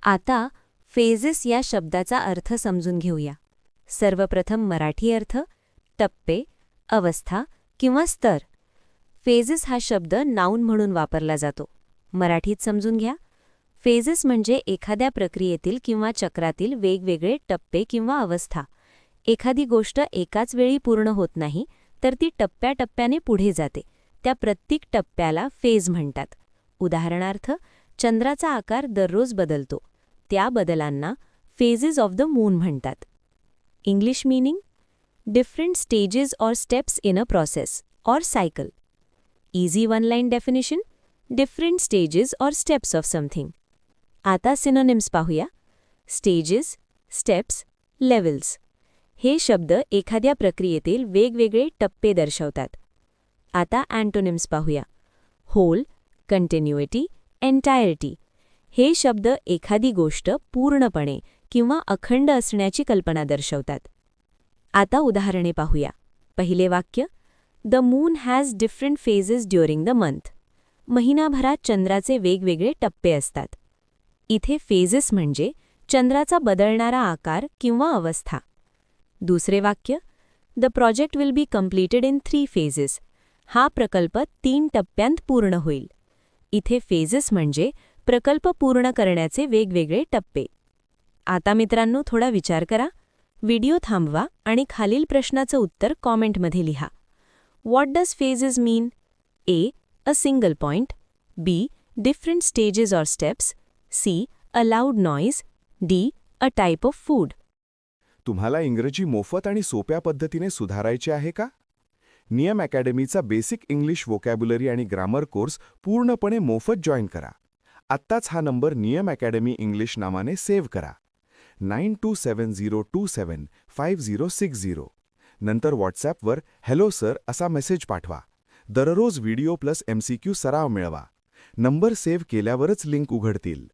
आता फेजेस या शब्दाचा अर्थ समजून घेऊया. सर्वप्रथम मराठी अर्थ टप्पे, अवस्था किंवा स्तर. फेजेस हा शब्द नाऊन म्हणून वापरला जातो. मराठीत समजून घ्या. फेजेस म्हणजे एखाद्या प्रक्रियेतील किंवा चक्रातील वेगवेगळे टप्पे किंवा अवस्था. एखादी गोष्ट एकाच वेळी पूर्ण होत नाही, तर ती टप्प्याटप्प्याने पुढे जाते. त्या प्रत्येक टप्प्याला फेज म्हणतात. उदाहरणार्थ, चंद्राचा आकार दररोज बदलतो. त्या बदलांना फेजेस ऑफ द मून म्हणतात. इंग्लिश मीनिंग: डिफरंट स्टेजेस और स्टेप्स इन अ प्रोसेस और cycle. Easy one line definition: different stages और स्टेप्स ऑफ समथिंग. आता सिनोनिम्स पाहूया. Stages, steps, levels. हे शब्द एखाद्या प्रक्रियेतील वेगवेगळे टप्पे दर्शवतात. आता अँटोनिम्स पाहूया. होल, कंटिन्युइटी, एन्टायरिटी. हे शब्द एखादी गोष्ट पूर्णपणे किंवा अखंड असण्याची कल्पना दर्शवतात. आता उदाहरणे पाहूया. पहिले वाक्य: the moon has different phases during the month. महिनाभरात चंद्राचे वेगवेगळे टप्पे असतात. इथे फेजेस म्हणजे चंद्राचा बदलणारा आकार किंवा अवस्था. दुसरे वाक्य: the project will be completed in 3 phases. हा प्रकल्प 3 टप्प्यांत पूर्ण होईल. इथे फेजेस म्हणजे प्रकल्प पूर्ण करण्याचे वेगवेगळे टप्पे. आता मित्रांनो, थोडा विचार करा. व्हिडिओ थांबवा आणि खालील प्रश्नाचं उत्तर कॉमेंटमध्ये लिहा. What does phases mean? A. A single point. B. Different stages और steps. C. A loud noise. D. A type of food. तुम्हाला इंग्रजी मोफत आणि सोप्या पद्धतीने सुधारायचे आहे का? नियम अकॅडमीचा बेसिक इंग्लिश वोकॅब्युलरी आणि ग्रामर कोर्स पूर्णपणे मोफत जॉईन करा. आत्ताच हा नंबर नियम अकॅडमी इंग्लिश नावाने सेव्ह करा. 9270275060. नंतर व्हॉट्सॲपवर हॅलो सर असा मेसेज पाठवा. दररोज व्हिडिओ प्लस MCQ सराव मिळवा. नंबर सेव्ह केल्यावरच लिंक उघडतील.